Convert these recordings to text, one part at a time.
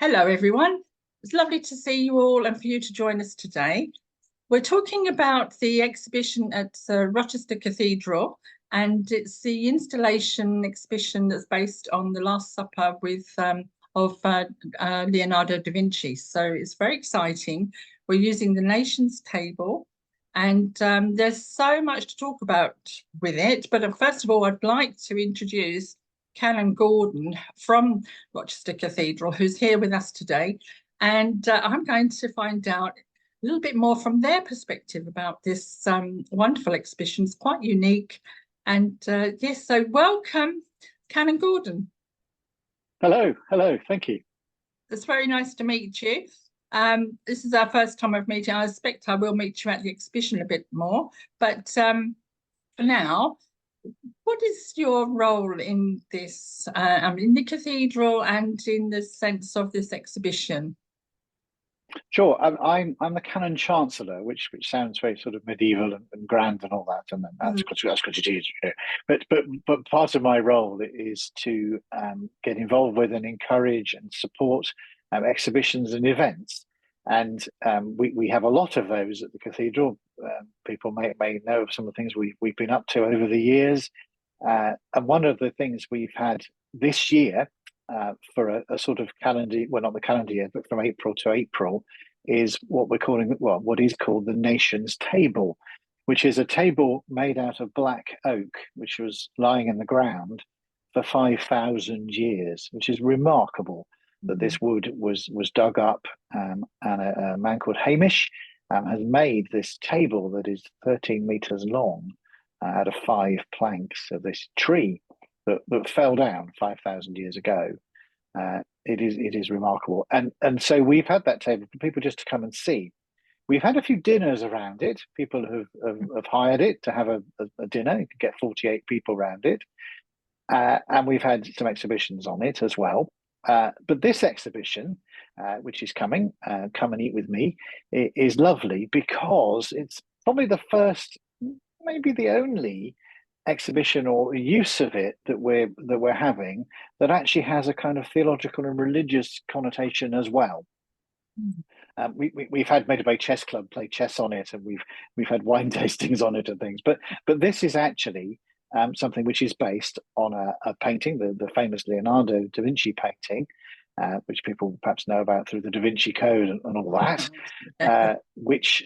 Hello, everyone. It's lovely to see you all and for you to join us today. We're talking about the exhibition at Rochester Cathedral, and it's the installation exhibition that's based on the Last Supper of Leonardo da Vinci. So it's very exciting. We're using the Nations table, and there's so much to talk about with it. But first of all, I'd like to introduce Canon Gordon from Rochester Cathedral, who's here with us today. And I'm going to find out a little bit more from their perspective about this wonderful exhibition. It's quite unique. And yes, so welcome, Canon Gordon. Hello, thank you. It's very nice to meet you. This is our first time of meeting. I expect I will meet you at the exhibition a bit more. But for now, what is your role in this, in the cathedral and in the sense of this exhibition? Sure, I'm the Canon Chancellor, which sounds very sort of medieval and grand and all that, and that's good to do. You know. But part of my role is to get involved with and encourage and support exhibitions and events, and we have a lot of those at the cathedral. People may know of some of the things we've been up to over the years, and one of the things we've had this year. For a sort of calendar, well, not the calendar year, but from April to April, is what we're calling, well, what is called the Nations Table, which is a table made out of black oak, which was lying in the ground for 5,000 years, which is remarkable that this wood was dug up, and a man called Hamish has made this table that is 13 meters long out of 5 planks of this tree that fell down 5,000 years ago. It is remarkable, and so we've had that table for people just to come and see. We've had a few dinners around it. People have hired it to have a dinner. You can get 48 people around it, and we've had some exhibitions on it as well. But this exhibition, which is coming, Come and Eat With Me, is lovely because it's probably the first, maybe the only exhibition or use of it that we're having that actually has a kind of theological and religious connotation as well. We've had Maida Bay Chess Club play chess on it, and we've had wine tastings on it and things. But this is actually something which is based on a painting, the famous Leonardo da Vinci painting, which people perhaps know about through the Da Vinci Code and all that, which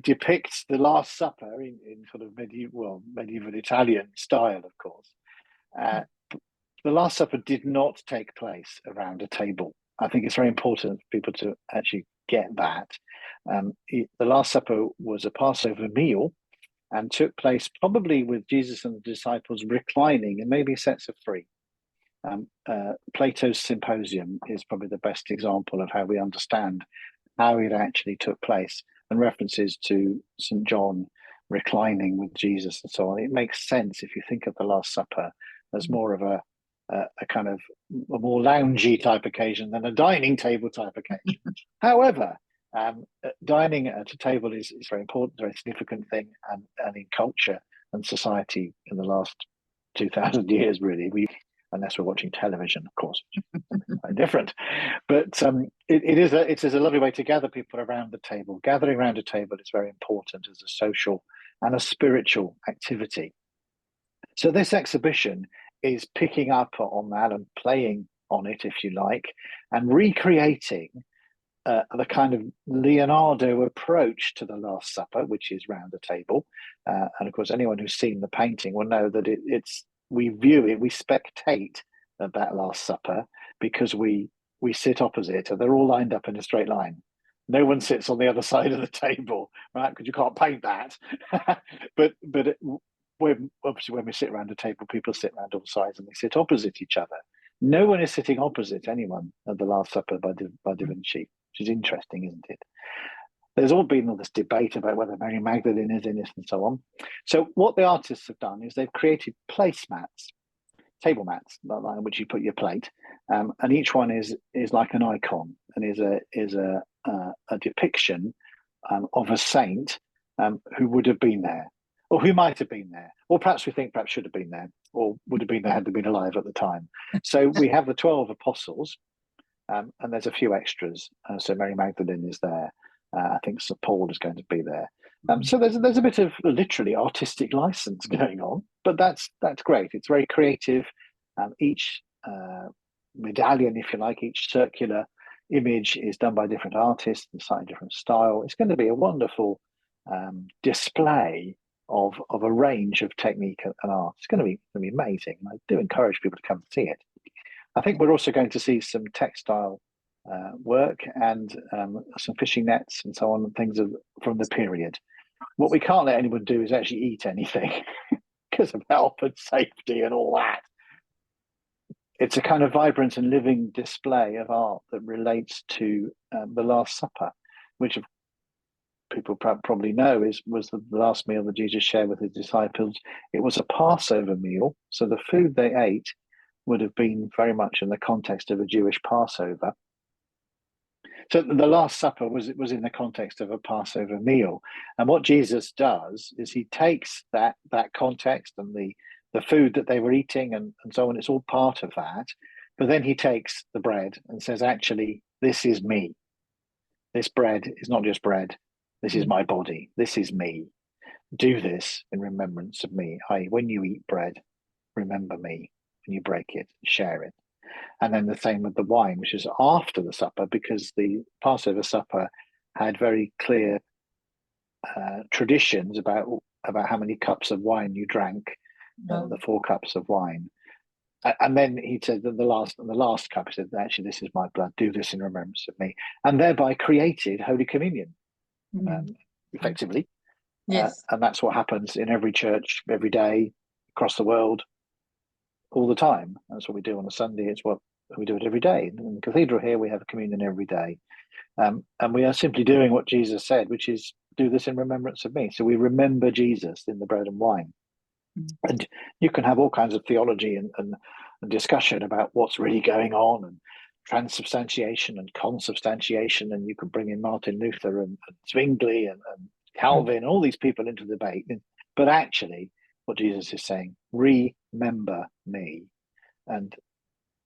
depicts the Last Supper in sort of medieval Italian style, of course. The Last Supper did not take place around a table. I think it's very important for people to actually get that. The Last Supper was a Passover meal and took place probably with Jesus and the disciples reclining and maybe sets of 3. Plato's Symposium is probably the best example of how we understand how it actually took place, and references to St. John reclining with Jesus and so on. It makes sense if you think of the Last Supper as more of a kind of a more loungy type occasion than a dining table type occasion. However, dining at a table is very important, a very significant thing, and in culture and society in the last 2,000 years, really. Unless we're watching television, of course, which is very different. But it is a lovely way to gather people around the table. Gathering around a table is very important as a social and a spiritual activity. So this exhibition is picking up on that and playing on it, if you like, and recreating the kind of Leonardo approach to the Last Supper, which is round a table. And of course, anyone who's seen the painting will know that we view it, we spectate at that Last Supper because we sit opposite, and they're all lined up in a straight line. No one sits on the other side of the table, right? Because you can't paint that. but obviously when we sit around a table, people sit around all sides and they sit opposite each other. No one is sitting opposite anyone at the Last Supper by Da Vinci, which is interesting, isn't it? There's all this debate about whether Mary Magdalene is in it and so on. So what the artists have done is they've created placemats, table mats, like which you put your plate, and each one is like an icon and is a depiction of a saint who would have been there, or who might have been there, or perhaps we think perhaps should have been there, or would have been there had they been alive at the time. So we have the 12 apostles, and there's a few extras. So Mary Magdalene is there. I think Sir Paul is going to be there. So there's a bit of literally artistic license going on, but that's great. It's very creative. Each medallion, if you like, each circular image is done by different artists and slightly different style. It's going to be a wonderful display of a range of technique and art. It's going to be amazing. I do encourage people to come and see it. I think we're also going to see some textile work and some fishing nets and so on, and things from the period. What we can't let anyone do is actually eat anything because of health and safety and all that. It's a kind of vibrant and living display of art that relates to the Last Supper, which people probably know was the last meal that Jesus shared with his disciples. It was a Passover meal, so the food they ate would have been very much in the context of a Jewish Passover. So the Last Supper was in the context of a Passover meal. And what Jesus does is he takes that context and the food that they were eating and so on, it's all part of that. But then he takes the bread and says, actually, this is me. This bread is not just bread. This is my body. This is me. Do this in remembrance of me. When you eat bread, remember me. When you break it, share it. And then the same with the wine, which is after the supper, because the Passover supper had very clear traditions about how many cups of wine you drank, the 4 cups of wine. And then he said that the last cup, he said, actually, this is my blood. Do this in remembrance of me. And thereby created Holy Communion, effectively. Yes. And that's what happens in every church, every day, across the world, all the time. That's what we do on a Sunday. It's what we do it every day. In the cathedral here, we have communion every day. And we are simply doing what Jesus said, which is do this in remembrance of me. So we remember Jesus in the bread and wine. And you can have all kinds of theology and discussion about what's really going on, and transubstantiation and consubstantiation. And you can bring in Martin Luther and Zwingli and Calvin and all these people into the debate. But actually, what Jesus is saying, remember me. And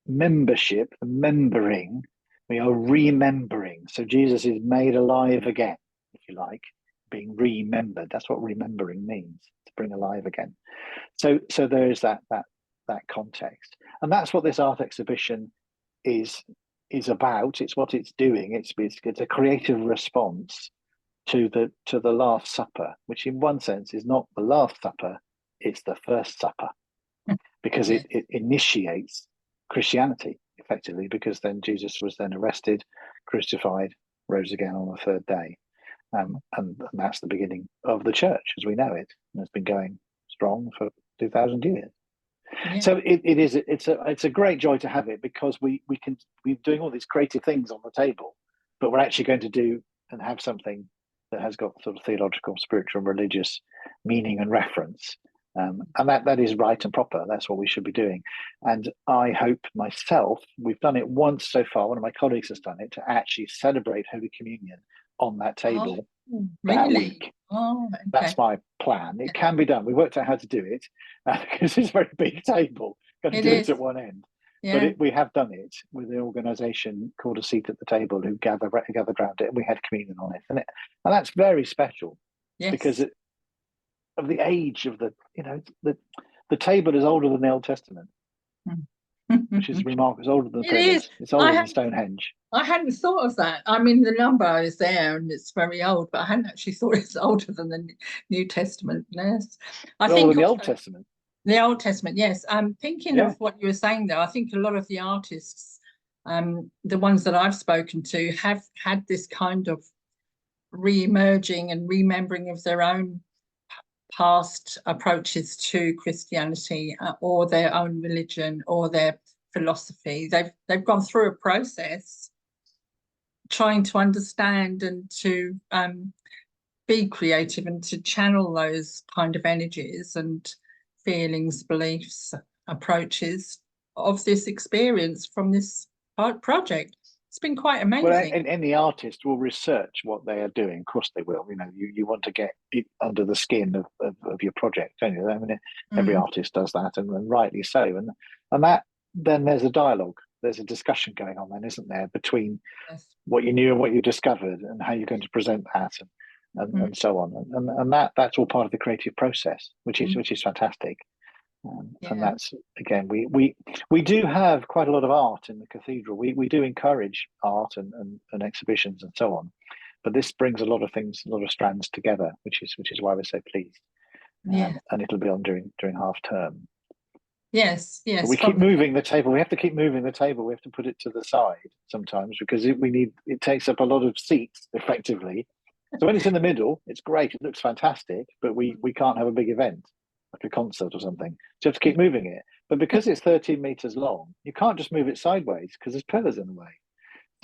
membership, remembering, we are remembering. So Jesus is made alive again, if you like, being remembered. That's what remembering means, to bring alive again. So there is that context. And that's what this art exhibition is about. It's what it's doing. It's a creative response to the Last Supper, which in one sense is not the Last Supper, it's the First Supper, because it initiates Christianity effectively, because then Jesus was then arrested, crucified, rose again on the third day. And that's the beginning of the church as we know it, and it's been going strong for 2,000 years. Yeah. So it's a great joy to have it, because we're doing all these creative things on the table, but we're actually going to do and have something that has got sort of theological, spiritual, religious meaning and reference. And that is right and proper. That's what we should be doing. And I hope myself, we've done it once so far, one of my colleagues has done it, to actually celebrate Holy Communion on that table that week. Oh, okay. That's my plan. It can be done. We worked out how to do it, because it's a very big table. Got to do it at one end. Yeah. But we have done it with an organisation called A Seat at the Table, who gathered around it, and we had communion on it. And that's very special, because of the age of the table is older than the Old Testament, which is remarkable. It's older than the pillars. It's older than Stonehenge. I hadn't thought of that. I mean, the number is there and it's very old, but I hadn't actually thought it's older than the New Testament. Yes, I think the Old Testament. The Old Testament, yes. I'm thinking of what you were saying there. I think a lot of the artists, the ones that I've spoken to, have had this kind of re-emerging and remembering of their own past approaches to Christianity, or their own religion, or their philosophy. They've gone through a process trying to understand and to be creative and to channel those kind of energies and feelings, beliefs, approaches of this experience from this project. It's been quite amazing. Well, and the artist will research what they are doing. Of course they will. You want to get it under the skin of your project, don't you? I mean, every artist does that, and rightly so. And that then there's a dialogue there's a discussion going on then, isn't there, between Yes. what you knew and what you discovered, and how you're going to present that, and so on, and that's all part of the creative process, which is fantastic. And that's, again, we do have quite a lot of art in the cathedral. We do encourage art and exhibitions and so on, but this brings a lot of things, a lot of strands together, which is why we're so pleased. And it'll be on during half term. Yes. But we keep moving the table. We have to keep moving the table. We have to put it to the side sometimes, because it takes up a lot of seats effectively. So when it's in the middle, it's great. It looks fantastic, but we can't have a big event like a concert or something. So you have to keep moving it. But because it's 13 meters long, you can't just move it sideways because there's pillars in the way.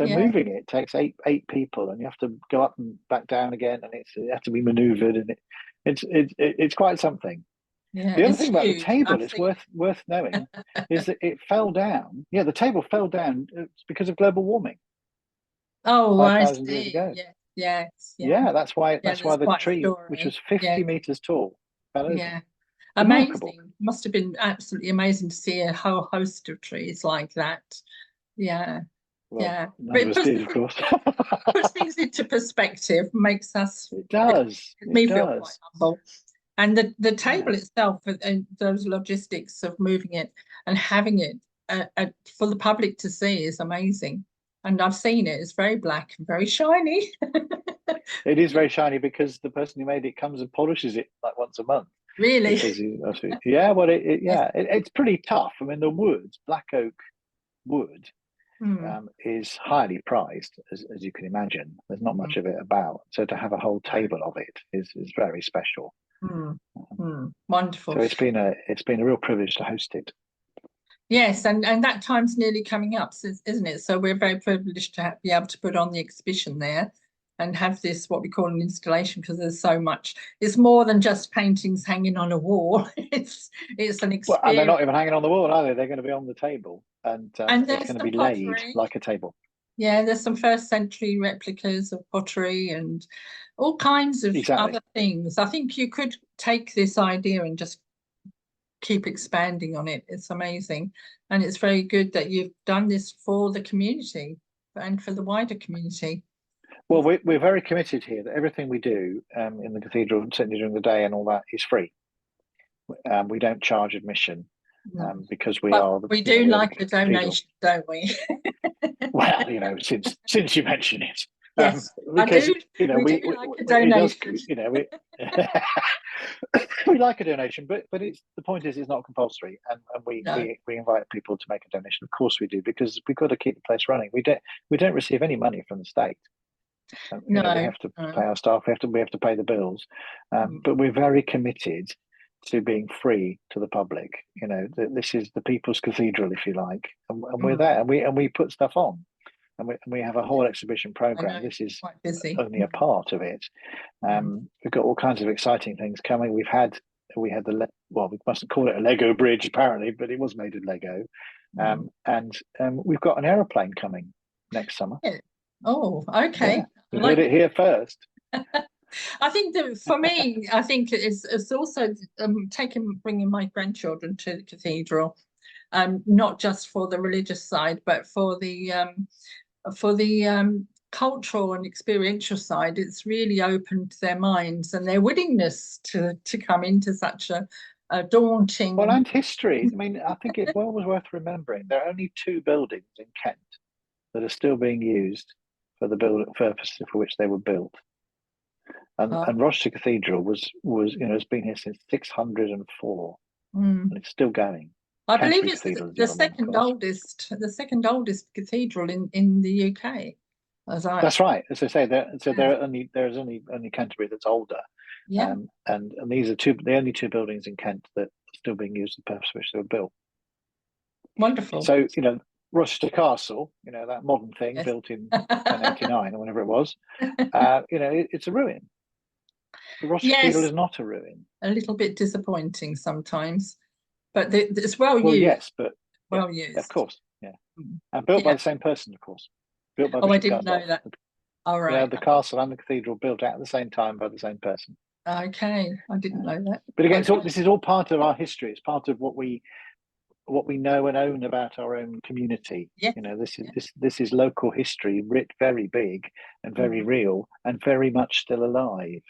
So moving it takes eight people, and you have to go up and back down again, and it has to be maneuvered, and it's quite something. Yeah, the other thing about the table, it's worth knowing, is that it fell down. Yeah, the table fell down because of global warming. Oh, 5,000 years ago. Yes. Yeah, that's why the tree, which was 50 meters tall, fell over. Yeah. Remarkable. Amazing. Must have been absolutely amazing to see a whole host of trees like that. Yeah. Well, none of us did, of course. Puts things into perspective, makes us. It does. Me feel quite humble. And the table itself, and those logistics of moving it and having it for the public to see is amazing. And I've seen it. It's very black and very shiny. It is very shiny because the person who made it comes and polishes it like once a month. Really? Yeah. Well, it's pretty tough. I mean, the wood, black oak wood, is highly prized, as you can imagine. There's not much of it about. So to have a whole table of it is very special. Wonderful. So it's been a real privilege to host it. Yes, and that time's nearly coming up, isn't it? So we're very privileged to be able to put on the exhibition there and have this, what we call an installation, because there's so much. It's more than just paintings hanging on a wall. It's an experience. Well, and they're not even hanging on the wall, are they? They're going to be on the table, and it's going to be laid like a table. Yeah, there's some first century replicas of pottery and all kinds of other things. I think you could take this idea and just keep expanding on it. It's amazing. And it's very good that you've done this for the community and for the wider community. Well, we're very committed here that everything we do in the cathedral, certainly during the day and all that, is free. We don't charge admission because we do like the donation, don't we? Well, since you mention it. Yes, because we do like a donation. We like a donation, but the point is, it's not compulsory, and we invite people to make a donation. Of course we do, because we've got to keep the place running. We don't receive any money from the state. We have to pay our staff. We have to pay the bills, but we're very committed to being free to the public. This is the people's cathedral, if you like, and we're there, and we put stuff on. And we have a whole exhibition program. This is only a part of it. We've got all kinds of exciting things coming. We had we mustn't call it a Lego bridge apparently, but it was made of Lego. And we've got an aeroplane coming next summer. Oh, okay. Yeah. You heard it here first. I think that for me, I think it's also bringing my grandchildren to the cathedral, not just for the religious side, but for the cultural and experiential side. It's really opened their minds and their willingness to come into such a daunting. Well, and history. I mean, I think it's well worth remembering there are only 2 buildings in Kent that are still being used for the purpose for which they were built. And Rochester Cathedral has been here since 604, and it's still going. I believe it's the second oldest cathedral in the UK. That's right. As I say, there's only Canterbury that's older. Yeah. And these are the only 2 buildings in Kent that are still being used for the purpose for which they were built. Wonderful. So Rochester Castle, that modern thing built in 1089 or whenever it was, it's a ruin. The Rochester Cathedral is not a ruin. A little bit disappointing sometimes, but it's well used. Yes, but well used, of course, yeah, and built by the same person, of course. Built by I didn't know that. All right. Yeah, the castle and the cathedral built at the same time by the same person. Okay, I didn't know that. But again, this is all part of our history. It's part of what we what we know and own about our own community. Yes. You know, this is local history, writ very big and very real and very much still alive.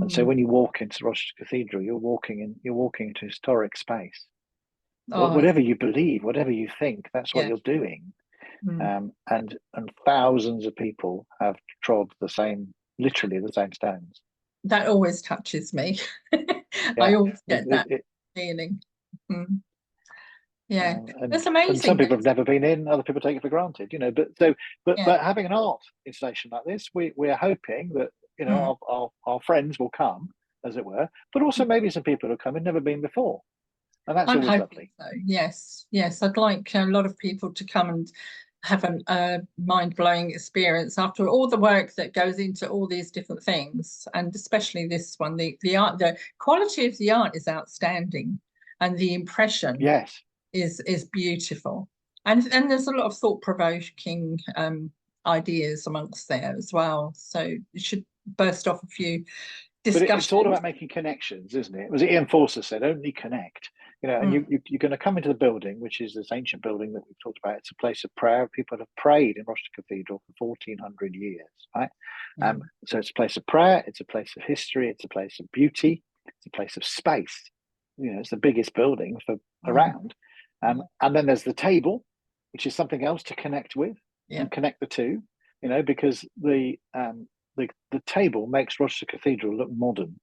And so when you walk into Rochester Cathedral, you're walking into historic space. Whatever you believe, whatever you think, that's what you're doing. And thousands of people have trod literally the same stones. That always touches me. I always get that feeling. Yeah, that's amazing. And some people have never been in, other people take it for granted, you know. But having an art installation like this, we're hoping that, you know, our friends will come, as it were, but also maybe some people who come and never been before. And that's always lovely. So. Yes, I'd like a lot of people to come and have a mind-blowing experience after all the work that goes into all these different things, and especially this one. The art, the quality of the art is outstanding, and the impression is beautiful. And there's a lot of thought-provoking ideas amongst there as well. So you should burst off a few discussions. But it's all about making connections, isn't it? Was it Ian Forster said, only connect. You know, and you're going to come into the building, which is this ancient building that we've talked about. It's a place of prayer. People have prayed in Rochester Cathedral for 1400 years, right? So it's a place of prayer. It's a place of history. It's a place of beauty. It's a place of space. You know, it's the biggest building around. And then there's the table, which is something else to connect with and connect the two. You know, because the table makes Rochester Cathedral look modern.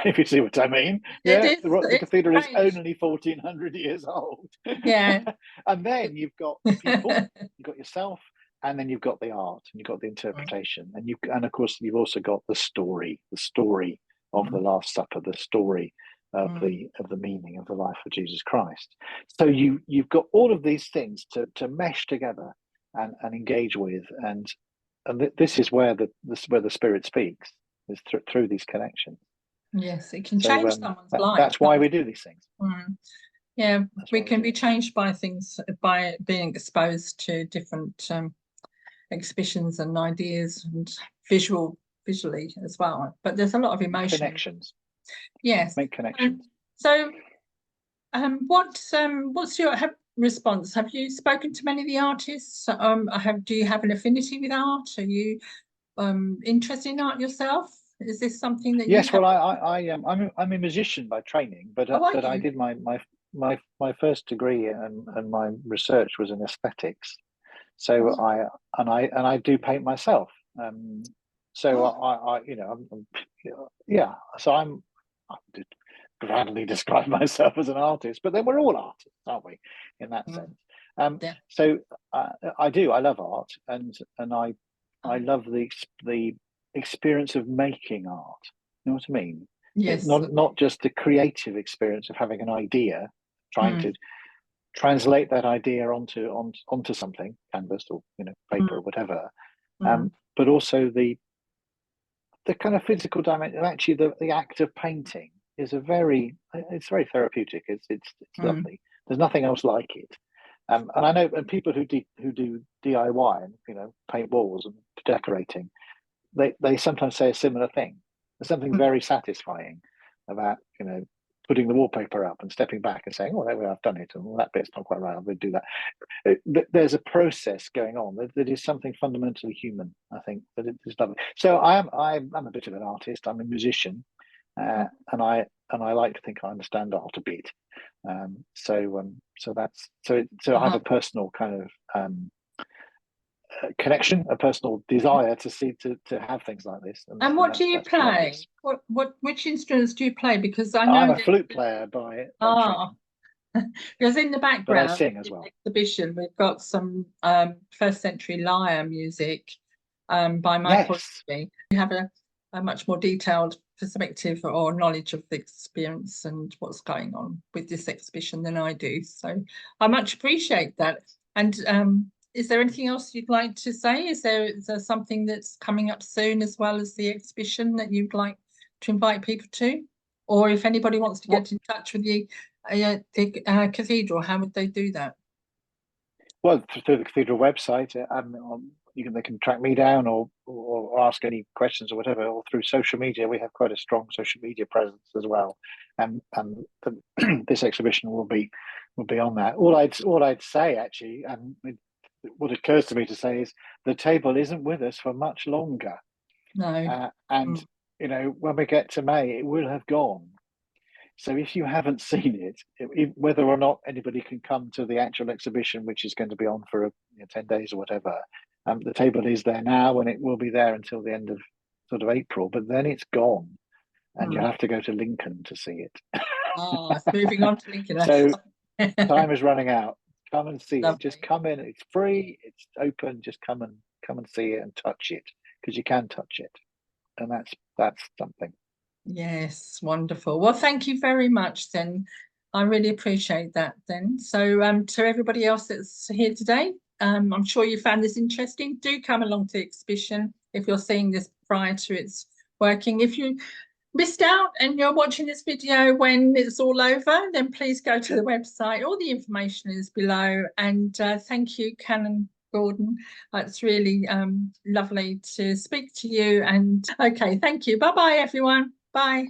If you see what I mean. The cathedral is only 1400 years old. And then you've got people, you've got yourself, and then you've got the art, and you've got the interpretation, and of course you've also got the story of the Last Supper, the story of the meaning of the life of Jesus Christ. So you've got all of these things to mesh together and engage with, and this is where the Spirit speaks, is through these connections. Yes, it can change someone's life. That's why we do these things. Yeah, we can be changed by things, by being exposed to different exhibitions and ideas, and visually as well. But there's a lot of emotion. Connections. Yes. Make connections. So what's your response? Have you spoken to many of the artists? Do you have an affinity with art? Are you interested in art yourself? Is this something that yes, well, I'm a musician by training, but I did my first degree and my research was in aesthetics. So I do paint myself. So I you know, so I did grandly describe myself as an artist, but then we're all artists, aren't we, in that sense? So I love art, and I love the experience of making art. You know what I mean? Yes. Not just the creative experience of having an idea, trying to translate that idea onto something, canvas or, you know, paper or whatever, but also the kind of physical dimension. Actually, the act of painting is very therapeutic. It's lovely. There's nothing else like it. And I know, and people who do DIY and, you know, paint walls and decorating, they sometimes say a similar thing. There's something very satisfying about, you know, putting the wallpaper up and stepping back and saying, "Oh, there we are, I've done it, and that bit's not quite right, I'm going to do that." There's a process going on that is something fundamentally human. I think that it is lovely. So I'm a bit of an artist. I'm a musician, and I like to think I understand art a bit. So I have a personal kind of connection, a personal desire to have things like this. And what do you play? Which instruments do you play? Because I know I'm a flute player by training. Because in the background, but I sing as well. Exhibition, we've got some first century lyre music by Michael. You have a much more detailed perspective or knowledge of the experience and what's going on with this exhibition than I do. So I much appreciate that. And is there anything else you'd like to say? Is there something that's coming up soon as well as the exhibition that you'd like to invite people to? Or if anybody wants to get in touch with the Cathedral, how would they do that? Well, through the Cathedral website. they can track me down or ask any questions or whatever, or through social media. We have quite a strong social media presence as well, and this exhibition will be on that. All I'd say actually, and what occurs to me to say is the table isn't with us for much longer. No. And when we get to May, it will have gone. So if you haven't seen it, whether or not anybody can come to the actual exhibition, which is going to be on for 10 days or whatever, the table is there now, and it will be there until the end of sort of April. But then it's gone, and you'll have to go to Lincoln to see it. Oh, moving on to Lincoln. So time is running out. Come and see Lovely. it. Just come in. It's free. It's open. Just come and see it and touch it, because you can touch it, and that's something. Yes, wonderful. Well, thank you very much then. I really appreciate that then. So to everybody else that's here today, I'm sure you found this interesting. Do come along to the exhibition if you're seeing this prior to its working. If you missed out and you're watching this video when it's all over, then please go to the website. All the information is below. And thank you, Canon Gordon. It's really lovely to speak to you. And okay, thank you. Bye-bye, everyone. Bye.